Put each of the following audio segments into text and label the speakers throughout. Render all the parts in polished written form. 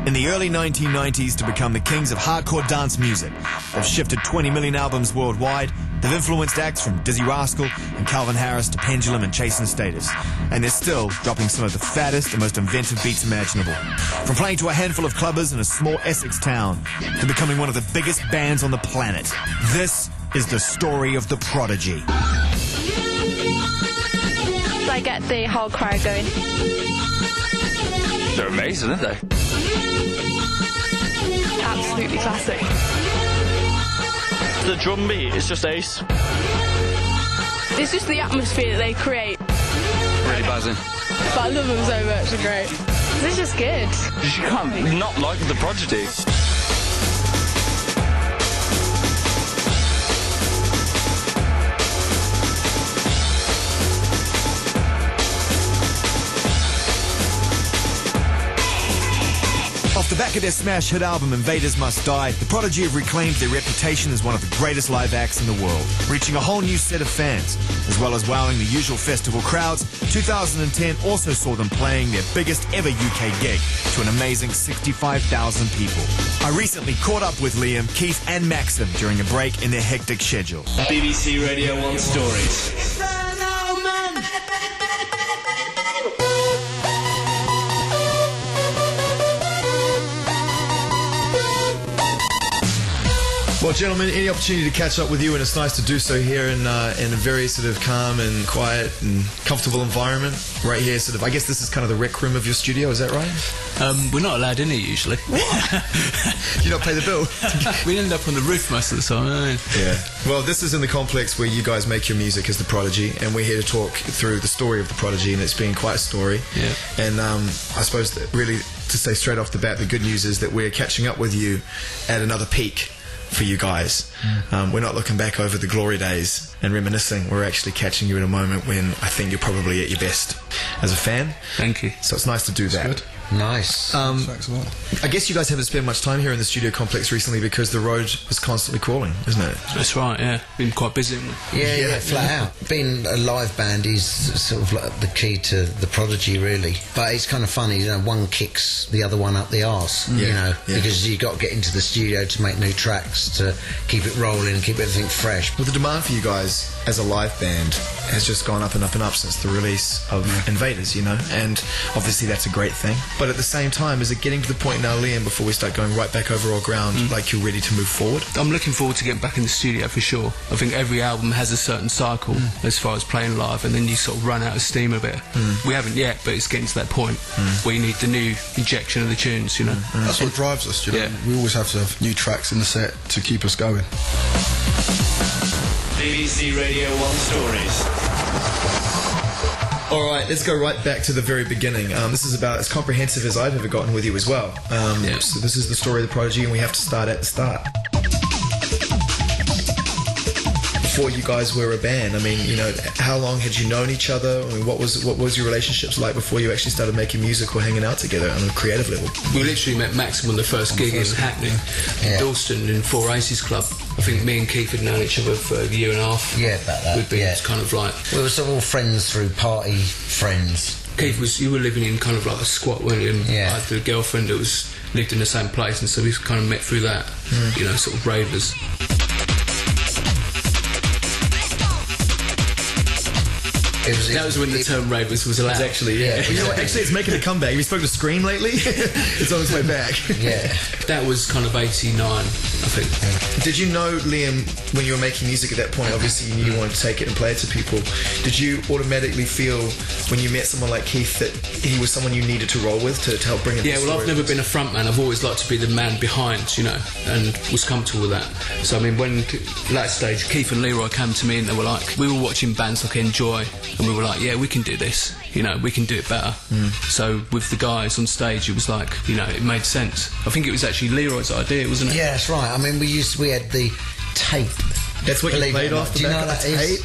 Speaker 1: In the early 1990s, to become the kings of hardcore dance music, they've shifted 20 million albums worldwide. They've influenced acts from Dizzy Rascal and Calvin Harris to Pendulum and Chase and Status. And they're still dropping some of the fattest and most inventive beats imaginable. From playing to a handful of clubbers in a small Essex town to becoming one of the biggest bands on the planet. This is the story of the Prodigy.
Speaker 2: I get the whole crowd going.
Speaker 3: They're amazing, aren't they?
Speaker 2: Absolutely classic.
Speaker 3: The drum beat is just ace.
Speaker 2: It's just the atmosphere that they create.
Speaker 3: Really buzzing.
Speaker 2: But I love them so much, they're great. This is just good.
Speaker 3: You can't not like the Prodigy.
Speaker 1: Off the back of their smash hit album Invaders Must Die, the Prodigy have reclaimed their reputation as one of the greatest live acts in the world, reaching a whole new set of fans. As well as wowing the usual festival crowds, 2010 also saw them playing their biggest ever UK gig to an amazing 65,000 people. I recently caught up with Liam, Keith and Maxim during a break in their hectic schedule.
Speaker 4: BBC Radio 1 Stories.
Speaker 1: Well, gentlemen, any opportunity to catch up with you, and it's nice to do so here in a very sort of calm and quiet and comfortable environment. Right here, sort of, I guess this is kind of the rec room of your studio, is that right?
Speaker 5: We're not allowed in here usually.
Speaker 1: You not pay the bill?
Speaker 5: We end up on the roof most of the time.
Speaker 1: Yeah. Well, this is in the complex where you guys make your music as the Prodigy, and we're here to talk through the story of the Prodigy, and it's been quite a story.
Speaker 5: Yeah.
Speaker 1: And I suppose that really, to say straight off the bat, the good news is that we're catching up with you at another peak for you guys. We're not looking back over the glory days and reminiscing. We're actually catching you in a moment when I think you're probably at your best as a fan.
Speaker 5: Thank you.
Speaker 1: So it's nice to do that.
Speaker 6: Good.
Speaker 7: Nice.
Speaker 1: I guess you guys haven't spent much time here in the studio complex recently because the road was constantly crawling, isn't it?
Speaker 5: That's right, yeah. Been quite busy.
Speaker 7: Yeah, flat out. Being a live band is sort of like the key to the Prodigy, really. But it's kind of funny, you know, one kicks the other one up the arse, you know, because you've got to get into the studio to make new tracks, to keep it rolling and keep everything fresh.
Speaker 1: Well, the demand for you guys as a live band has just gone up and up and up since the release of Invaders, you know, and obviously that's a great thing. But at the same time, is it getting to the point now, Liam, before we start going right back over all ground, like you're ready to move forward?
Speaker 5: I'm looking forward to getting back in the studio for sure. I think every album has a certain cycle as far as playing live, and then you sort of run out of steam a bit. We haven't yet, but it's getting to that point where you need the new injection of the tunes, you know.
Speaker 6: That's what drives us, you know. We always have to have new tracks in the set to keep us going.
Speaker 4: BBC Radio 1 Stories.
Speaker 1: All right, let's go right back to the very beginning. This is about as comprehensive as I've ever gotten with you as well. So this is the story of the Prodigy, and we have to start at the start. Before you guys were a band, I mean, you know, how long had you known each other? I mean, what was your relationships like before you actually started making music or hanging out together on a creative level?
Speaker 5: We literally met Maxim on the first gig in Hackney, in Dalston, in Four Aces Club. I think me and Keith had known each other for a year and a half.
Speaker 7: Yeah, about that.
Speaker 5: We'd been kind of like...
Speaker 7: We were sort of all friends through party friends.
Speaker 5: Keith, you were living in kind of like a squat, weren't you? And I had a girlfriend that lived in the same place, and so we kind of met through that, you know, sort of ravers. That was when the term ravers was allowed.
Speaker 1: Actually, Well, you know what, actually, it's making a comeback. Have you spoken to Scream lately? It's on its way back.
Speaker 5: That was kind of 89, I think.
Speaker 1: Did you know, Liam, when you were making music at that point, obviously you knew you wanted to take it and play it to people, did you automatically feel when you met someone like Keith that he was someone you needed to roll with to help bring it?
Speaker 5: Yeah, well, I've never been a front man. I've always liked to be the man behind, you know, and was comfortable with that. So I mean, when at that stage Keith and Leroy came to me and they were like, we were watching bands like Enjoy, and we were like, yeah, we can do this, you know, we can do it better. So with the guys on stage, it was like, you know, it made sense. I think it was actually Leroy's idea, wasn't it?
Speaker 7: Yeah, that's right. I mean, we had the tape.
Speaker 1: That's what you played off the back of the tape?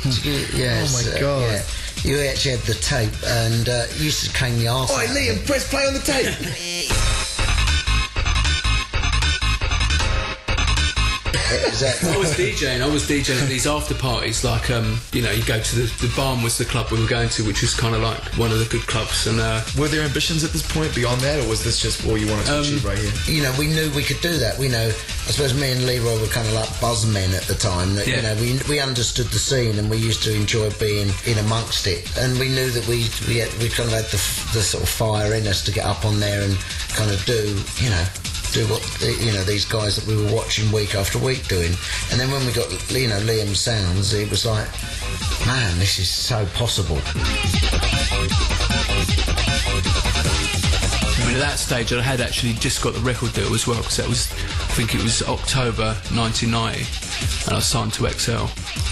Speaker 7: Yes.
Speaker 1: Oh my God.
Speaker 7: Yeah. You actually had the tape, and you used to cane the arse.
Speaker 1: Oi, Liam, press play on the tape.
Speaker 7: Exactly.
Speaker 5: I was DJing at these after parties, like, you know, you go to the Barn was the club we were going to, which was kind of like one of the good clubs. And
Speaker 1: were there ambitions at this point beyond that, or was this just all you wanted to achieve right here?
Speaker 7: You know, we knew we could do that. We know, I suppose me and Leroy were kind of like buzzmen at the time. That, you know, we understood the scene and we used to enjoy being in amongst it. And we knew that we kind of had the sort of fire in us to get up on there and kind of do what these guys that we were watching week after week doing. And then when we got Liam's sounds, it was like, man, this is so possible.
Speaker 5: I mean, at that stage I had actually just got the record deal as well, because that was, I think it was October 1990, and I was signed to XL.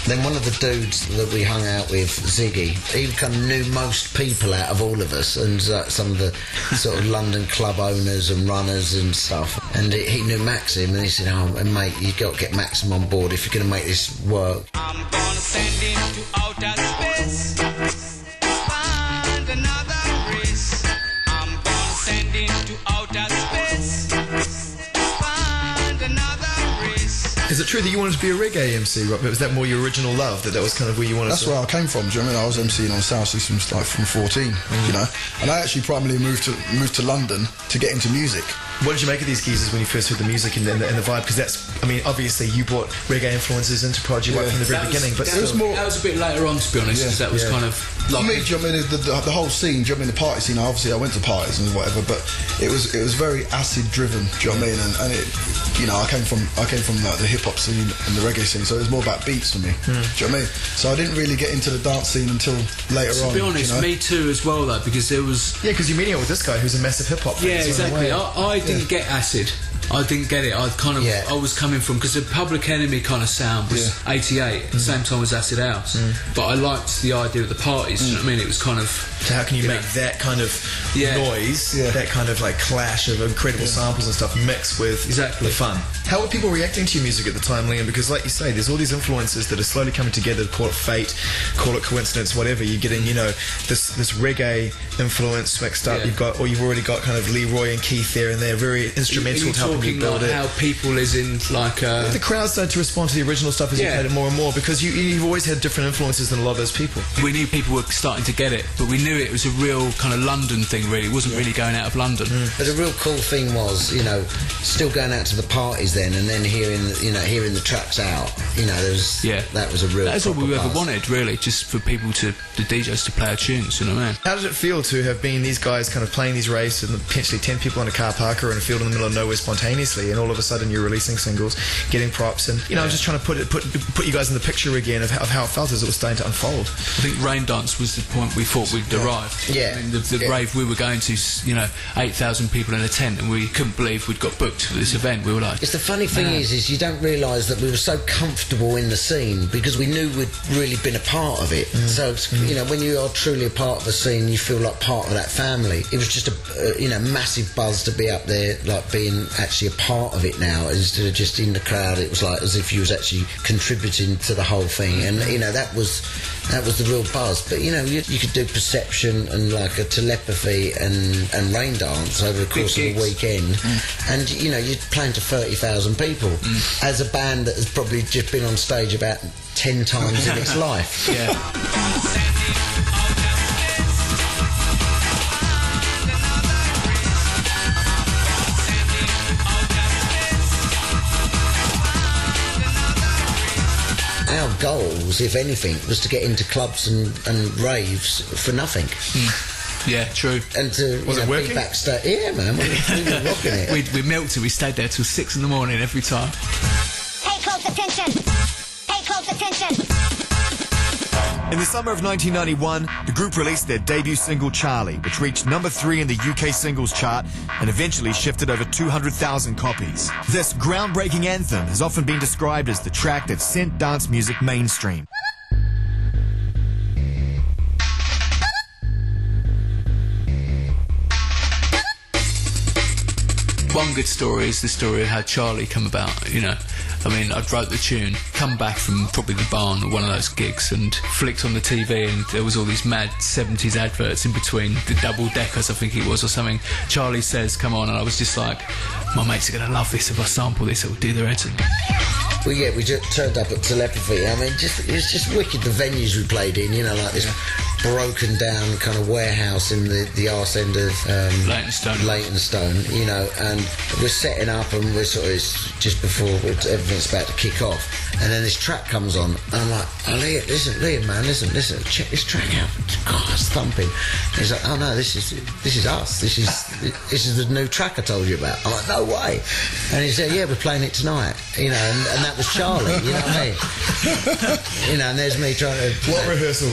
Speaker 7: Then one of the dudes that we hung out with, Ziggy, he kind of knew most people out of all of us, and some of the sort of London club owners and runners and stuff. And he knew Maxim, and he said, "Oh, mate, you got to get Maxim on board if you're going to make this work."
Speaker 8: I'm gonna send him to outer space, find another race. I'm gonna send him to outer space, find another race.
Speaker 1: Is it true that you wanted to be a reggae MC, Rob? Was that more your original love? That was kind of where you wanted
Speaker 6: That's
Speaker 1: to...
Speaker 6: where I came from, do you know what I mean? I was MCing on sound systems like from 14, you know? And I actually primarily moved to London to get into music.
Speaker 1: What did you make of these geezers when you first heard the music and the vibe? Because that's, I mean, obviously you brought reggae influences into Prodigy right from the very beginning, but
Speaker 5: that was a bit later on, to be honest, because that was kind of like...
Speaker 6: I mean, do you know what I mean, the whole scene, do you know what I mean, the party scene, obviously I went to parties and whatever, but it was very acid driven, do you know what I mean? And it, you know, I came from the hip hop scene and the reggae scene, so it was more about beats for me, do you know what I mean? So I didn't really get into the dance scene until later on.
Speaker 5: To be honest, me too as well, though, because there was...
Speaker 1: Yeah, because you're meeting up with this guy who's a massive hip hop fan.
Speaker 5: Yeah, exactly. I didn't get acid. I didn't get it. I was coming from, because the Public Enemy kind of sound was 88 at the same time as Acid House, but I liked the idea of the parties. You know what I mean? It was kind of...
Speaker 1: So how can you make that kind of noise, that kind of like clash of incredible samples and stuff mixed with the fun? How were people reacting to your music at the time, Liam? Because like you say, there's all these influences that are slowly coming together. Call it fate, call it coincidence, whatever. You're getting, you know, this reggae influence mixed up. You've already got kind of Leroy and Keith there, and they're very instrumental to helping you build
Speaker 5: like
Speaker 1: it.
Speaker 5: How people is in like
Speaker 1: the crowd started to respond to the original stuff as you played it more and more, because you've always had different influences than a lot of those people.
Speaker 5: We knew people were starting to get it, but we knew it was a real kind of London thing, really. It wasn't really going out of London.
Speaker 7: But the real cool thing was, you know, still going out to the parties then, and then hearing the tracks out. You know, that was a real...
Speaker 5: That's all we ever wanted, really, just for people the DJs to play our tunes, you know what I mean?
Speaker 1: How did it feel to have been these guys kind of playing these races and potentially 10 people in a car park or in a field in the middle of nowhere spontaneously, and all of a sudden you're releasing singles, getting props, and, you know, I'm just trying to put you guys in the picture again of how it felt as it was starting to unfold.
Speaker 5: I think Rain Dance was the point we thought we'd arrived.
Speaker 7: Yeah.
Speaker 5: I mean, the rave we were going to, you know, 8,000 people in a tent, and we couldn't believe we'd got booked for this event. We were like...
Speaker 7: It's the funny thing is you don't realise that we were so comfortable in the scene because we knew we'd really been a part of it. So, you know, when you are truly a part of the scene, you feel like part of that family. It was just a massive buzz to be up there, like being actually a part of it now, instead of just in the crowd. It was like as if you was actually contributing to the whole thing, and you know that was the real buzz. But you know, you could do Perception and like a Telepathy and Rain Dance over the course of a weekend, and you know you're playing to 30,000 people as a band that has probably just been on stage about 10 times in its life. Our goals, if anything, was to get into clubs and raves for nothing.
Speaker 5: Yeah, true.
Speaker 7: And to be backstage. Yeah, man, we were rocking it.
Speaker 5: We milked it. We stayed there till 6 in the morning every time.
Speaker 9: Pay close attention. Pay close attention.
Speaker 1: In the summer of 1991, the group released their debut single Charlie, which reached number 3 in the UK singles chart and eventually shifted over 200,000 copies. This groundbreaking anthem has often been described as the track that sent dance music mainstream.
Speaker 5: One good story is the story of how Charlie come about, you know. I mean, I wrote the tune, come back from probably the Barn or one of those gigs, and flicked on the TV, and there was all these mad 70s adverts in between, the double-deckers I think it was or something. Charlie Says come on, and I was just like, my mates are going to love this if I sample this, it will do their heads in.
Speaker 7: Well, yeah, we just turned up at Telepathy. I mean, it was just wicked, the venues we played in, you know, like this broken down kind of warehouse in the arse end of Leytonstone, you know, and we're setting up and we're sort of, it's just before everything's about to kick off, and then this track comes on, and I'm like, oh, Liam, man, listen, check this track out. God, it's thumping. And he's like, oh no, this is us. This is the new track I told you about. I'm like, no way. And he said, yeah, we're playing it tonight, you know, and that was Charlie, you know what I mean? You know, and there's me trying to...
Speaker 6: What rehearsal?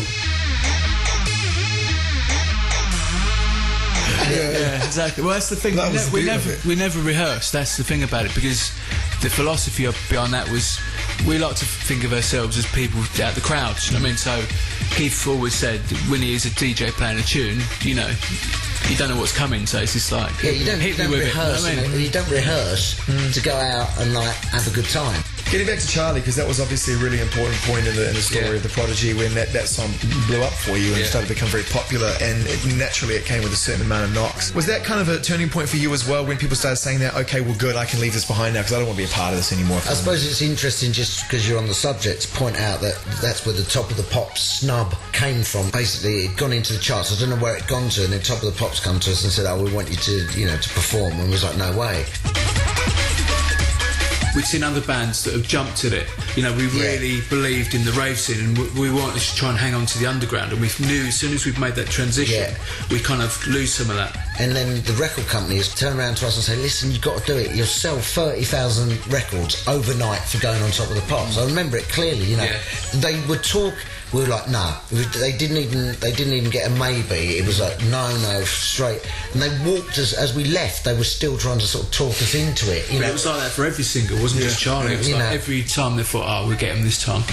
Speaker 5: Yeah, exactly. Well, that's the thing. We never rehearsed. That's the thing about it, because the philosophy behind that was we like to think of ourselves as people out the crowd. You know what I mean? So Keith always said when he is a DJ playing a tune, you know, you don't know what's coming, so it's just like
Speaker 7: you don't rehearse. You don't rehearse to go out and like have a good time.
Speaker 1: Getting back to Charlie, because that was obviously a really important point in the story of the Prodigy when that song blew up for you and started to become very popular, and naturally it came with a certain amount of knocks. Was that kind of a turning point for you as well when people started saying that, okay, well good, I can leave this behind now because I don't want to be a part of this anymore?
Speaker 7: I suppose it's interesting, just because you're on the subject, to point out that that's where the Top of the Pops snub came from. Basically, it'd gone into the charts. I don't know where it'd gone to, and then Top of the Pops come to us and said, oh, we want you to, you know, to perform, and we was like, no way.
Speaker 5: We'd seen other bands that have jumped at it. You know, we really believed in the rave scene, and we wanted to try and hang on to the underground, and we knew as soon as we'd made that transition, we'd kind of lose some of that.
Speaker 7: And then the record companies turn around to us and say, listen, you've got to do it. You'll sell 30,000 records overnight for going on Top of the Pops. I remember it clearly, you know. They would talk... We were like, no. They didn't even get a maybe. It was like, no, straight. And they walked us, as we left, they were still trying to sort of talk us into it. You know?
Speaker 5: It was like that for every single, wasn't just Charlie. It was like every time they thought, oh, we'll get him this time.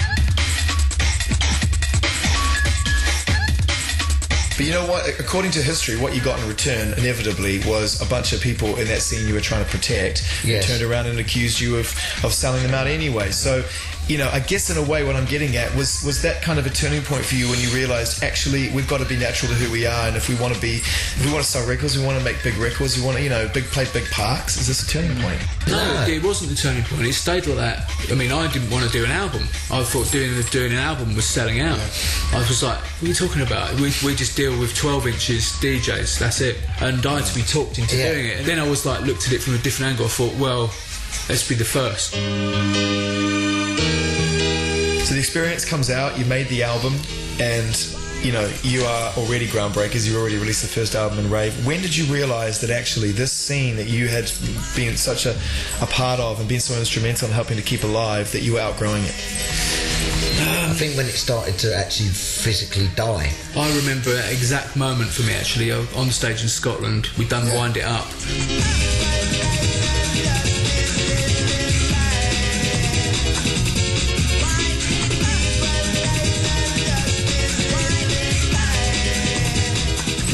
Speaker 1: But you know what? According to history, what you got in return, inevitably, was a bunch of people in that scene you were trying to protect who turned around and accused you of selling them out anyway. So, you know, I guess in a way what I'm getting at was that kind of a turning point for you when you realised, actually, we've got to be natural to who we are, and if we want to sell records, we want to make big records, we want to, you know, play big parks. Is this a turning point?
Speaker 5: No, it wasn't a turning point. It stayed like that. I mean, I didn't want to do an album. I thought doing an album was selling out. I was like, what are you talking about? We just deal with 12 inches DJs, that's it. And I had to be talked into doing it. And then I was like, looked at it from a different angle. I thought, well, let's be the first.
Speaker 1: So the experience comes out, you made the album, and you know, you are already groundbreakers, you already released the first album in rave. When did you realise that actually this scene that you had been such a part of and been so instrumental in helping to keep alive, that you were outgrowing it?
Speaker 7: I think when it started to actually physically die.
Speaker 5: I remember that exact moment for me, actually, on stage in Scotland. We'd done Wind It Up.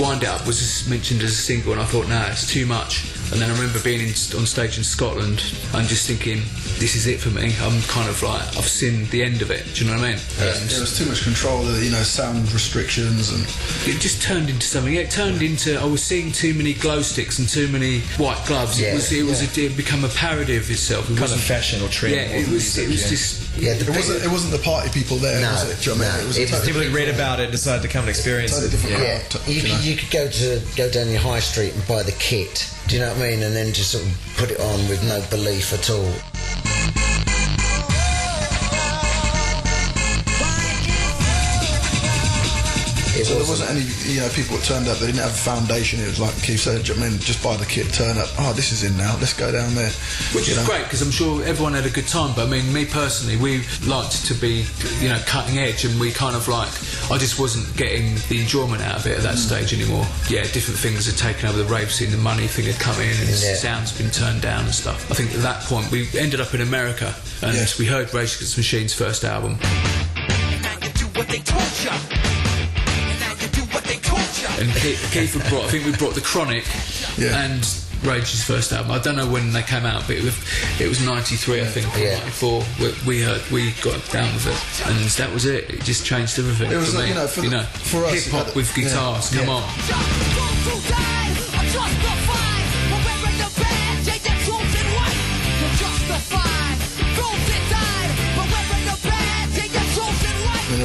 Speaker 5: Wind It Up was mentioned as a single, and I thought, nah, it's too much. And then I remember being on stage in Scotland and just thinking, this is it for me. I'm kind of like, I've seen the end of it. Do you know what I mean?
Speaker 6: There was too much control, you know, sound restrictions, and
Speaker 5: it just turned into something. It turned into, I was seeing too many glow sticks and too many white gloves. It become a parody of itself. It
Speaker 1: kind of fashion or trend.
Speaker 5: Yeah, it was just.
Speaker 6: Yeah, it wasn't the party people there, was it? Do you know what I mean? It was
Speaker 1: people who read about it decided to come and experience it.
Speaker 7: You could go down your high street and buy the kit. Do you know what I mean? And then just sort of put it on with no belief at all.
Speaker 6: So there wasn't any, you know, people that turned up, they didn't have a foundation. It was like Keith said, I mean, just buy the kit, turn up, oh, this is in now, let's go down there.
Speaker 5: Which is great, because I'm sure everyone had a good time, but I mean, me personally, we liked to be, you know, cutting edge, and we kind of like, I just wasn't getting the enjoyment out of it at that stage anymore. Yeah, different things had taken over the rave scene, the money thing had come in, and the sound's been turned down and stuff. I think at that point, we ended up in America, and we heard Rage Against the Machine's first album. And Keith had brought, I think we brought The Chronic and Rage's first album. I don't know when they came out, but it was 93, I think, or 94. We got down with it, and that was it. It just changed everything.
Speaker 6: It was,
Speaker 5: for me.
Speaker 6: For us,
Speaker 5: hip hop with guitars. Come on.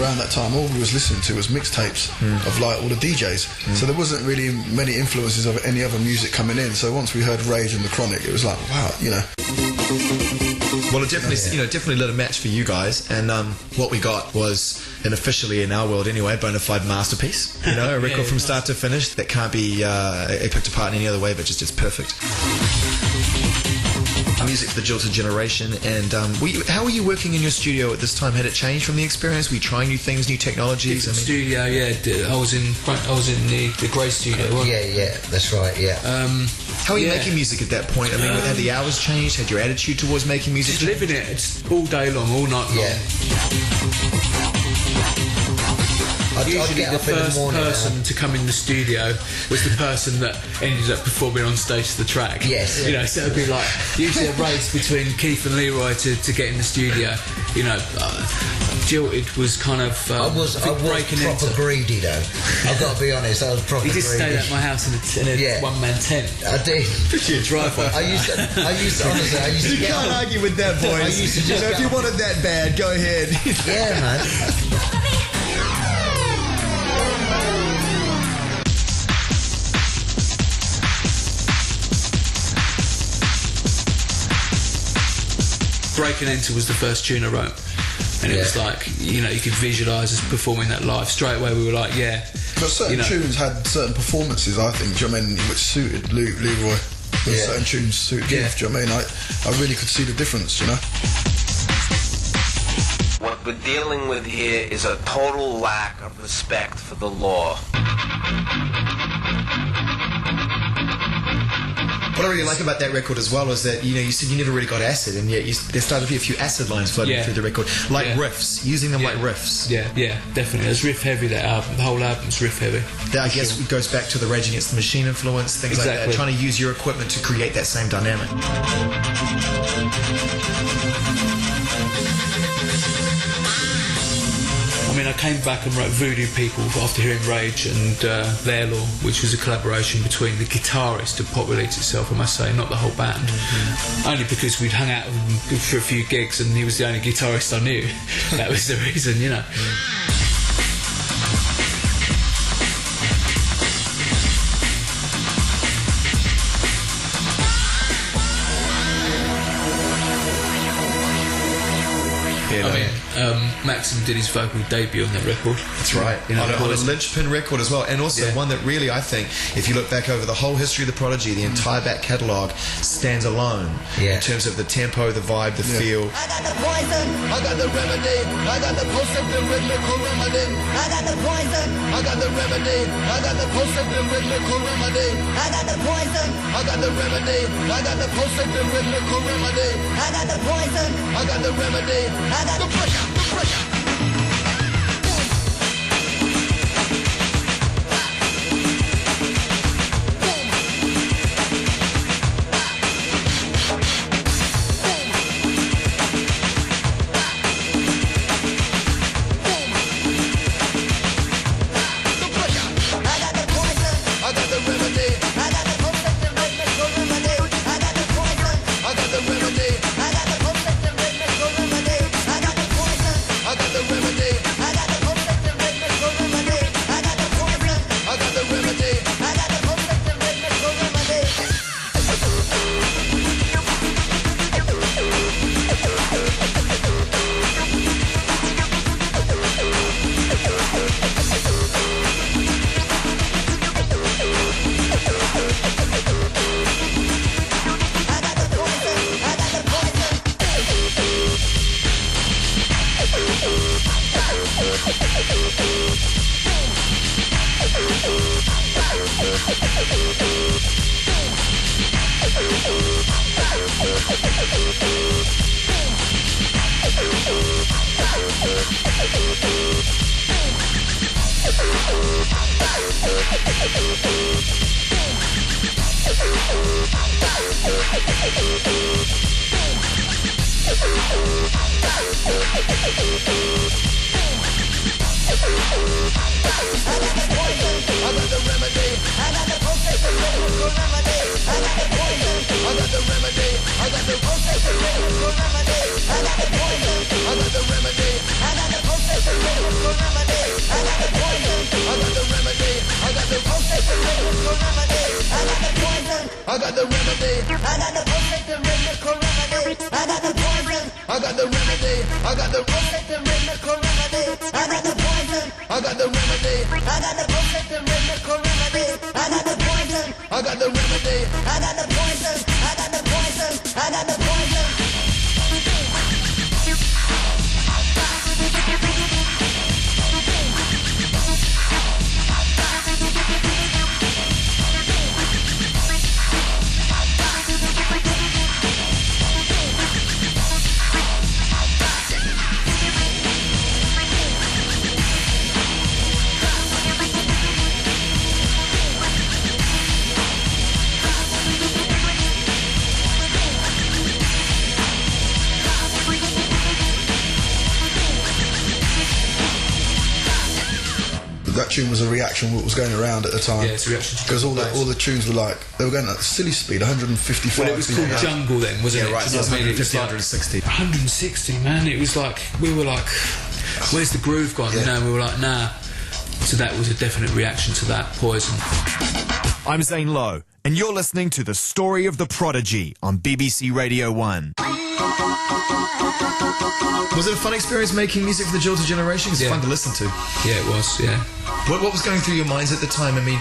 Speaker 6: around that time, all we was listening to was mixtapes of like all the DJs. So there wasn't really many influences of any other music coming in. So once we heard Rage and The Chronic, it was like, wow, you know.
Speaker 1: Well, it definitely, definitely lit a match for you guys, and what we got was officially in our world anyway, bona fide masterpiece. You know, a record from start to finish that can't be picked apart in any other way, but just it's perfect. Music for the jilted generation. And how were you working in your studio at this time? Had it changed from the experience? Were you trying new things, new technologies?
Speaker 5: Studio, I was in the Grey studio.
Speaker 7: Yeah, that's right. Yeah.
Speaker 1: How were you making music at that point? I mean, had the hours changed? Had your attitude towards making music
Speaker 5: just living it? It's all day long, all night long.
Speaker 7: Yeah.
Speaker 5: Usually the first person to come in the studio was the person that ended up performing on stage to the track.
Speaker 7: Yes.
Speaker 5: You know, so it would be like usually a race between Keith and Leroy to get in the studio. You know, Jilted was kind of
Speaker 7: I was proper greedy though. I've got to be honest, I was proper greedy.
Speaker 5: You just stayed at my house in a one-man tent.
Speaker 7: I did.
Speaker 5: Driveway.
Speaker 7: I used to honestly,
Speaker 1: you can't argue with that, boys. If you wanted that bad, go ahead.
Speaker 7: Yeah, man.
Speaker 5: Break and Enter was the first tune I wrote, and it was like, you know, you could visualise us performing that live. Straight away we were like, yeah.
Speaker 6: But certain tunes had certain performances, I think, do you know what I mean, which suited Leroy. Certain tunes suited Keith, do you know what I mean? I really could see the difference, you know.
Speaker 10: What we're dealing with here is a total lack of respect for the law.
Speaker 1: What I really like about that record as well is that, you know, you said you never really got acid, and yet there started to be a few acid lines floating through the record, like riffs, using them like riffs.
Speaker 5: Yeah, definitely. It's riff heavy, that album. The whole album's riff heavy.
Speaker 1: That, I guess, it goes back to the Rage Against the Machine influence, things like that, trying to use your equipment to create that same dynamic.
Speaker 5: I mean, I came back and wrote Voodoo People after hearing Rage and Their Law, which was a collaboration between the guitarist and Pop Release itself, I must say, not the whole band. Only because we'd hung out with him for a few gigs and he was the only guitarist I knew. That was the reason, you know. I mean, Maxim did his vocal debut on that record.
Speaker 1: That's right. You know, on a linchpin record as well, and also one that really, I think, if you look back over the whole history of the Prodigy, the entire back catalogue stands alone in terms of the tempo, the vibe, the feel.
Speaker 8: I got the poison, I got the remedy, I got the post-sector rhythmical remedy. I got the poison, I got the remedy, I got the post-sector rhythmical remedy. I got the poison, I got the remedy, I got the post-sector rhythmical remedy. I got the poison, I got the remedy, I got the pressure, the pressure. I got the remedy, I got the post-sector rhythmical remedy.
Speaker 6: I got the remedy. I got the perfect rhythmical remedy. I got the poison. I got the remedy. I got the perfect rhythmical remedy. I got the poison. I got the remedy. I got the perfect rhythmical remedy. I got the poison. I got the remedy. I got the poison. I got the poison. I got the poison. That tune was a reaction to what was going around at the time.
Speaker 5: Yeah, it's a reaction to
Speaker 6: because all the tunes were like they were going at silly speed, 155.
Speaker 5: Well, it was called Jungle then, wasn't it?
Speaker 1: Right, so 150, 160.
Speaker 5: 160, man. It was like we were like, where's the groove gone?
Speaker 6: Yeah.
Speaker 5: You know, we were like, nah. So that was a definite reaction to that Poison.
Speaker 1: I'm Zane Lowe, and you're listening to The Story of the Prodigy on BBC Radio 1.
Speaker 11: Was it a fun experience making music for the Jilted Generation? It's fun to listen to.
Speaker 5: Yeah, it was, yeah.
Speaker 11: What was going through your minds at the time? I mean,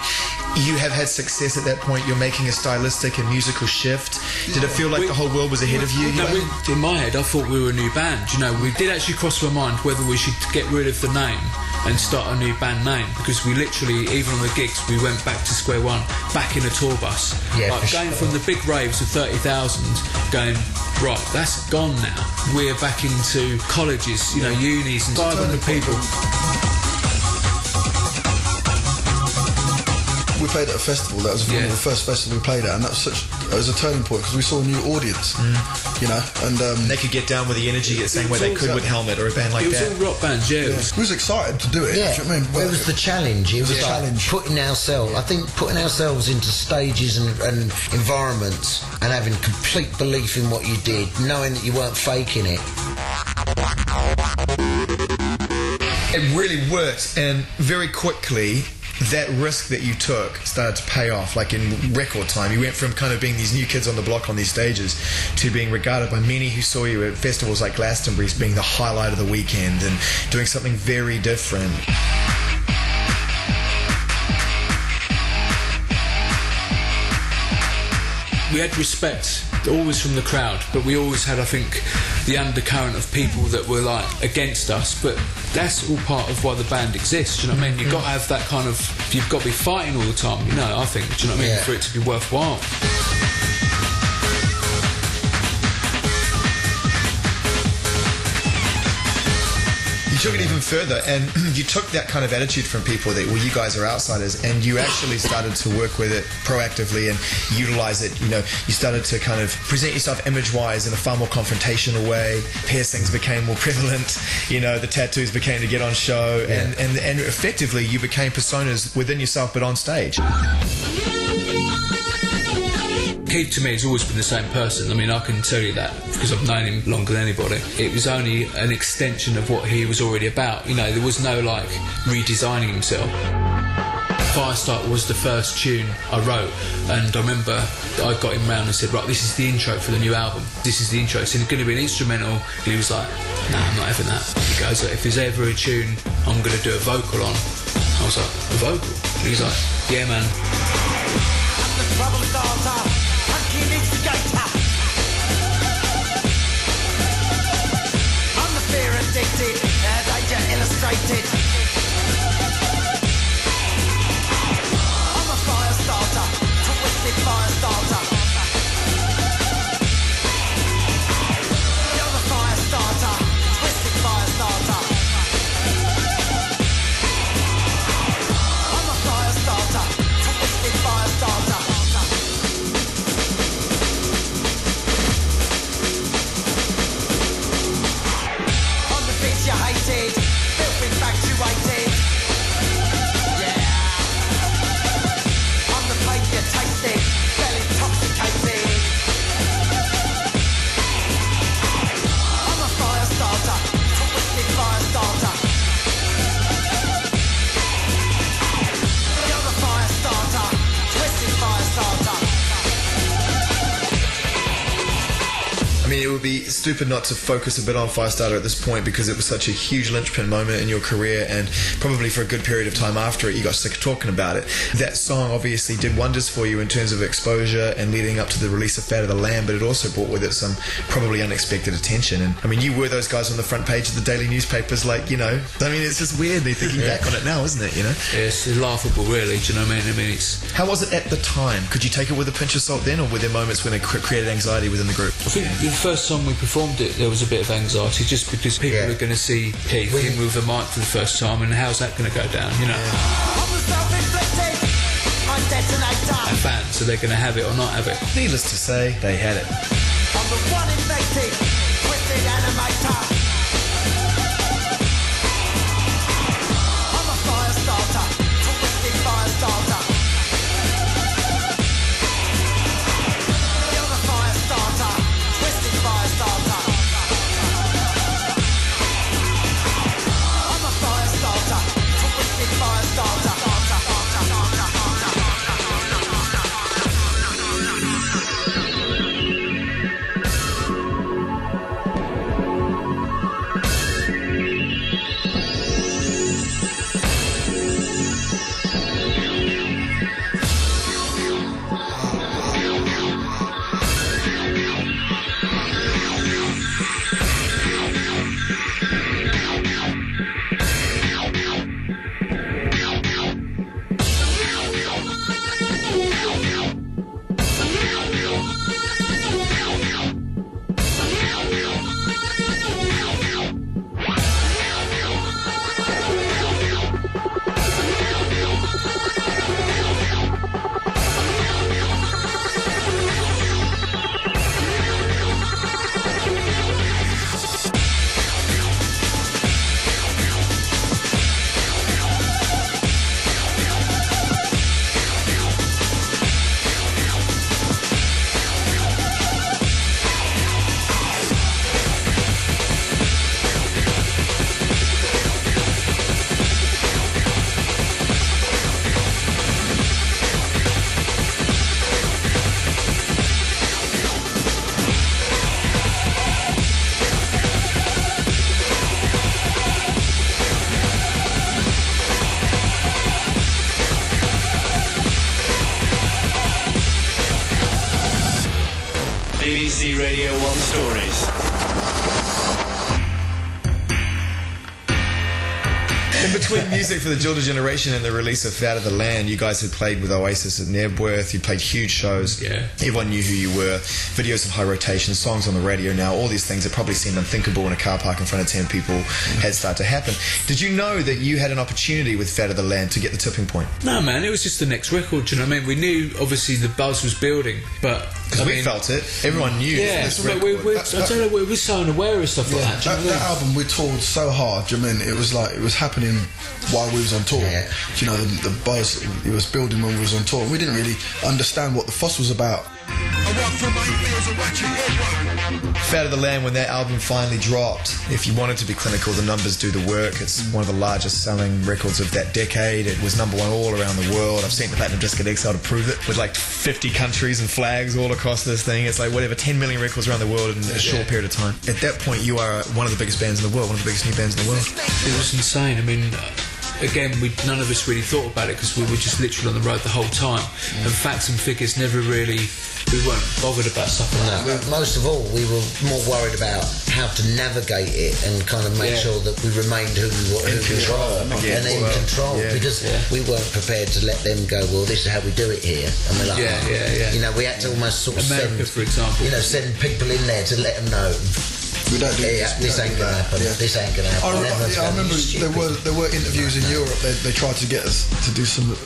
Speaker 11: you have had success at that point. You're making a stylistic and musical shift. Did it feel like the whole world was ahead of you?
Speaker 5: No, in my head, I thought we were a new band. You know, we did actually cross my mind whether we should get rid of the name and start a new band name, because we literally, even on the gigs, we went back to square one, back in a tour bus.
Speaker 7: Yeah,
Speaker 5: like going from the big raves of 30,000, going, right, that's gone now. We're back into colleges, you know, unis and 500 people.
Speaker 6: We played at a festival. That was one of the first festivals we played at, and that was a turning point because we saw a new audience, you know, and
Speaker 11: they could get down with the energy the same way they could with Helmet or a band like that.
Speaker 5: It was all rock bands, yeah.
Speaker 6: We was excited to do it.
Speaker 7: Yeah,
Speaker 6: Do you know what I mean?
Speaker 7: it was the challenge. It was like
Speaker 6: challenge.
Speaker 7: putting ourselves. I think putting ourselves into stages and environments and having complete belief in what you did, knowing that you weren't faking it.
Speaker 11: It really worked, and very quickly that risk that you took started to pay off, like in record time. You went from kind of being these new kids on the block on these stages to being regarded by many who saw you at festivals like Glastonbury as being the highlight of the weekend and doing something very different.
Speaker 5: We had respect, always from the crowd, but we always had, I think, the undercurrent of people that were like against us, but that's all part of why the band exists, do you know what I mean? You've got to have that kind of, you've got to be fighting all the time, you know, I think, do you know what I mean, for it to be worthwhile.
Speaker 11: You took it even further, and you took that kind of attitude from people that, well, you guys are outsiders, and you actually started to work with it proactively and utilize it. You know, you started to kind of present yourself image-wise in a far more confrontational way. Piercings became more prevalent. You know, the tattoos became to get on show, and effectively you became personas within yourself, but on stage.
Speaker 5: Keith to me has always been the same person. I mean, I can tell you that because I've known him longer than anybody. It was only an extension of what he was already about. You know, there was no like redesigning himself. Firestarter was the first tune I wrote, and I remember I got him round and said, right, this is the intro for the new album. This is the intro. It's going to be an instrumental. And he was like, no, I'm not having that. He goes, if there's ever a tune I'm going to do a vocal on. I was like, a vocal? And he's like, yeah, man.
Speaker 8: I'm the fear addicted, danger illustrated. I'm a fire starter, twisted fire starter. You're the fire starter, twisted fire starter. I'm a fire starter, twisted fire starter.
Speaker 11: I mean, it would be stupid not to focus a bit on Firestarter at this point because it was such a huge linchpin moment in your career, and probably for a good period of time after it, you got sick of talking about it. That song obviously did wonders for you in terms of exposure and leading up to the release of Fat of the Land, but it also brought with it some probably unexpected attention. And I mean, you were those guys on the front page of the daily newspapers, like, you know. I mean, it's just weird thinking back on it now, isn't it? You know.
Speaker 5: Yeah, it's laughable, really. Do you know what I mean? I mean, it's.
Speaker 11: How was it at the time? Could you take it with a pinch of salt then, or were there moments when it created anxiety within the group?
Speaker 5: I think the first time we performed it, there was a bit of anxiety, just because people are going to see Keith move the mic for the first time, and how's that going to go down, you know? And fans, so they're going to have it or not have it.
Speaker 11: Needless to say, they had it.
Speaker 8: I'm the one infected with the animator. I'm a fire starter, twisted fire starter. You're the fire starter, twisted fire starter. I'm a fire starter, twisted fire starter.
Speaker 4: BBC Radio 1 Stories.
Speaker 11: In between music for the Jilted Generation and the release of Fat of the Land, you guys had played with Oasis at Nebworth, you played huge shows.
Speaker 5: Yeah.
Speaker 11: Everyone knew who you were. Videos of high rotation, songs on the radio now, all these things that probably seemed unthinkable in a car park in front of 10 people had started to happen. Did you know that you had an opportunity with Fat of the Land to get the tipping point?
Speaker 5: No, man, it was just the next record, do you know what I mean? We knew, obviously, the buzz was building, but...
Speaker 11: Because we felt it. Everyone knew.
Speaker 5: Yeah,
Speaker 11: this
Speaker 5: I don't know, we're so unaware of stuff like that.
Speaker 6: That album, we toured so hard, do you know what I mean? It was like, it was happening while we was on tour.
Speaker 7: Yeah.
Speaker 6: You know, the buzz, it was building when we was on tour. We didn't really understand what the fuss was about.
Speaker 11: Fat of the Land, when that album finally dropped, if you wanted to be clinical, the numbers do the work. It's one of the largest selling records of that decade. It was #1 all around the world. I've seen the Platinum Disc at XL to prove it, with like 50 countries and flags all across this thing. It's like whatever, 10 million records around the world in a short period of time. At that point, you are one of the biggest bands in the world, one of the biggest new bands in the world.
Speaker 5: It was insane. I mean, again, none of us really thought about it because we were just literally on the road the whole time. And facts and figures never really... We weren't bothered about stuff like that.
Speaker 7: Most of all, we were more worried about how to navigate it and kind of make sure that we remained who we were, and in control, because we weren't prepared to let them go, well, this is how we do it here. And we're like, you know, we had to almost sort of
Speaker 5: America, for example.
Speaker 7: You know, send people in there to let them know.
Speaker 6: We don't do
Speaker 7: this ain't gonna happen. This ain't gonna happen.
Speaker 6: I remember there were interviews in Europe. They tried to get us to do some.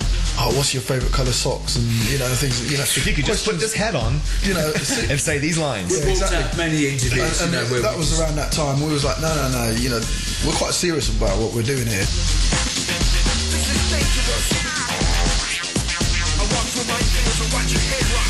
Speaker 6: Oh, what's your favourite colour socks? And you know things. You know,
Speaker 11: if you could just put this hat on,
Speaker 6: you know,
Speaker 11: and say these lines.
Speaker 5: We walked out many interviews.
Speaker 6: And that was around that time. We was like, no. You know, we're quite serious about what we're doing here.
Speaker 8: This is dangerous. I walk through my fields and watch your head rock.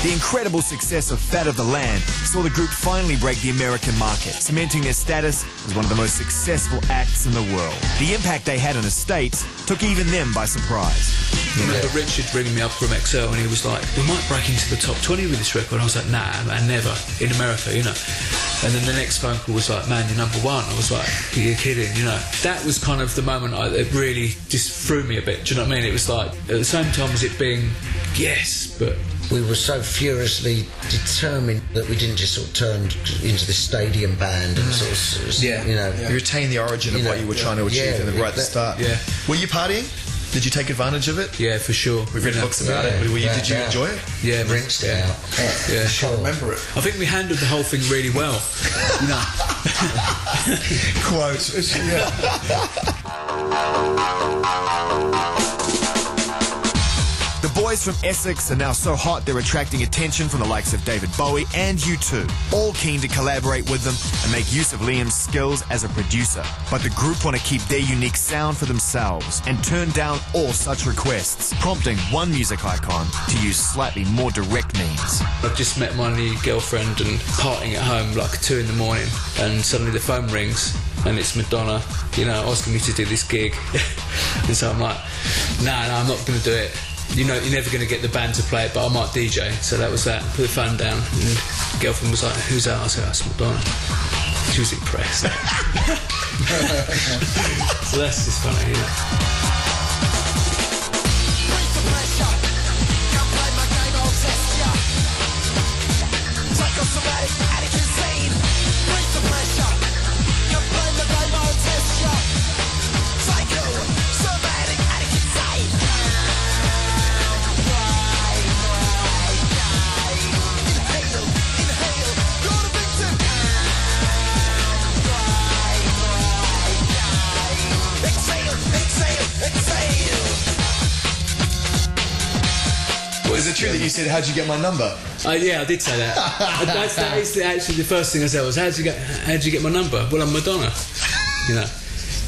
Speaker 1: The incredible success of Fat of the Land saw the group finally break the American market, cementing their status as one of the most successful acts in the world. The impact they had in the States took even them by surprise.
Speaker 5: I remember Richard ringing me up from XL and he was like, we might break into the top 20 with this record. And I was like, nah, man, never. In America, you know. And then the next phone call was like, man, you're number one. I was like, you're kidding, you know. That was kind of the moment it really just threw me a bit. Do you know what I mean? It was like, at the same time as it being, yes, but...
Speaker 7: We were so furiously determined that we didn't just sort of turn into this stadium band and sort of, you know...
Speaker 11: You retain the origin of what you were trying to achieve right at the start.
Speaker 5: Yeah.
Speaker 11: Were you partying? Did you take advantage of it?
Speaker 5: Yeah, for sure.
Speaker 11: We've read books about it. Did you enjoy it?
Speaker 5: Yeah,
Speaker 7: rinsed it out.
Speaker 5: Yeah,
Speaker 6: I can't remember it.
Speaker 5: I think we handled the whole thing really well. You know.
Speaker 11: Quote.
Speaker 1: The boys from Essex are now so hot they're attracting attention from the likes of David Bowie and U2, all keen to collaborate with them and make use of Liam's skills as a producer. But the group want to keep their unique sound for themselves and turn down all such requests, prompting one music icon to use slightly more direct means.
Speaker 5: I've just met my new girlfriend and partying at home like 2 in the morning, and suddenly the phone rings and it's Madonna, you know, asking me to do this gig. And so I'm like, no, I'm not going to do it. You know, you're never going to get the band to play it, but I might DJ. So that was that. Put the phone down, and the girlfriend was like, who's that? I said, that's Madonna. She was impressed. So that's just funny, you know.
Speaker 11: Is it true that you said, how'd you get my number?
Speaker 5: Yeah, I did say that. that is actually the first thing I said was, how'd you get my number? Well, I'm Madonna. You know.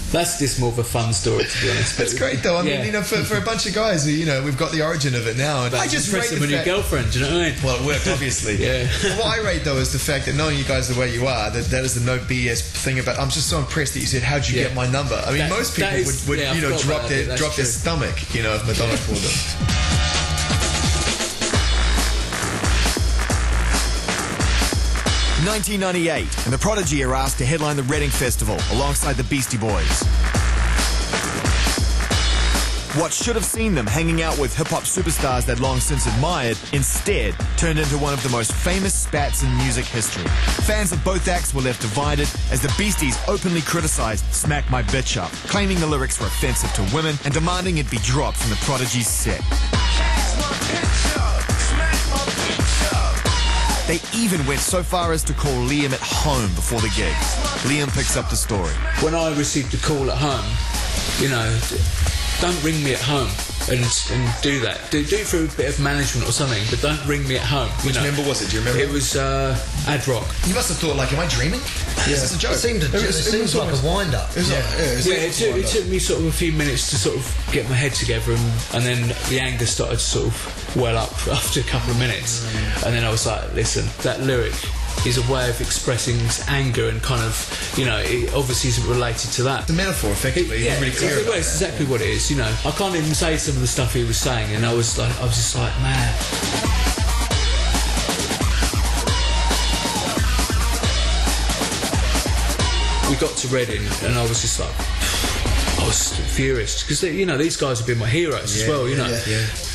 Speaker 5: That's just more of a fun story, to be honest.
Speaker 11: That's great, though. I mean, you know, for a bunch of guys, you know, we've got the origin of it now. And
Speaker 5: I just rate the fact... your girlfriend, do you know what I mean?
Speaker 11: Well, it worked, obviously.
Speaker 5: Yeah.
Speaker 11: What I rate, though, is the fact that knowing you guys the way you are, that is the no BS thing about... I'm just so impressed that you said, how'd you get my number? I mean, most people would you know, drop their stomach, you know, if Madonna called them.
Speaker 1: 1998, and the Prodigy are asked to headline the Reading Festival alongside the Beastie Boys. What should have seen them hanging out with hip-hop superstars they'd long since admired instead turned into one of the most famous spats in music history. Fans of both acts were left divided as the Beasties openly criticized Smack My Bitch Up, claiming the lyrics were offensive to women and demanding it be dropped from the Prodigy's set. They even went so far as to call Liam at home before the gig. Liam picks up the story.
Speaker 5: When I received a call at home, you know, don't ring me at home and do that. Do it through a bit of management or something, but don't ring me at home.
Speaker 11: Which member was it? Do you remember?
Speaker 5: It was Ad Rock.
Speaker 11: You must have thought, like, am I dreaming?
Speaker 7: Yeah.
Speaker 11: Is this a joke?
Speaker 7: It seemed like a wind-up.
Speaker 5: It took me sort of a few minutes to sort of get my head together, and then the anger started to sort of well up after a couple of minutes. And then I was like, listen, that lyric is a way of expressing anger and kind of, you know, it obviously isn't related to that.
Speaker 11: The metaphor, effectively.
Speaker 5: Yeah,
Speaker 11: really clear
Speaker 5: it's exactly what it is, you know. I can't even say some of the stuff he was saying, and I was just like, man. We got to Reading, and I was just like, I was furious because you know, these guys have been my heroes as well, you know.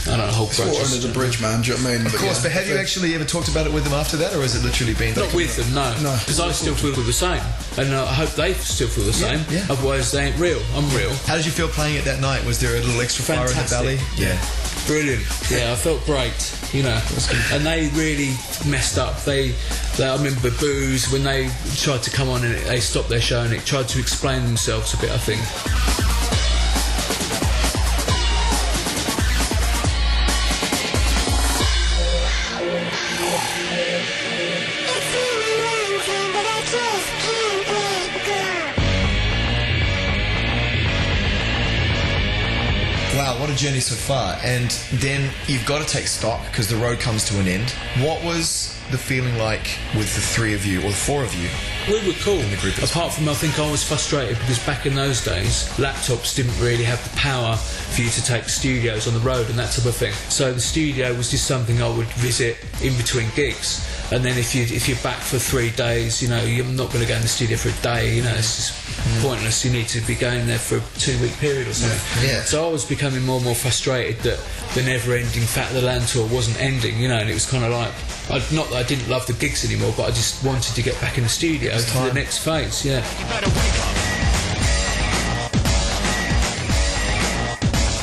Speaker 5: I don't know, whole
Speaker 6: it's water under the bridge, man. Do you know what I mean?
Speaker 11: Of course, but have you actually ever talked about it with them after that, or has it literally been...
Speaker 5: Not with them, no. Because I still feel the same. And I hope they still feel the same. Yeah. Otherwise, they ain't real. I'm real.
Speaker 11: How did you feel playing it that night? Was there a little extra fire in the belly?
Speaker 5: Yeah. Brilliant. Yeah, I felt great, you know. And they really messed up. I remember Booze, when they tried to come on and they stopped their show and it tried to explain themselves a bit, I think.
Speaker 11: Wow, what a journey so far. And then you've got to take stock because the road comes to an end. What was the feeling like with the three of you, or the four of you?
Speaker 5: We were cool.
Speaker 11: In the group.
Speaker 5: Apart from, I think I was frustrated because back in those days, laptops didn't really have the power for you to take studios on the road and that type of thing. So the studio was just something I would visit in between gigs. And then if you're back for 3 days, you know, you're not going to go in the studio for a day. You know, it's just pointless. You need to be going there for a 2-week period or something.
Speaker 7: Yeah.
Speaker 5: So I was becoming more and more frustrated that the never-ending Fat of the Land tour wasn't ending. You know, and it was kind of like, not that I didn't love the gigs anymore, but I just wanted to get back in the studio for the next phase. Yeah.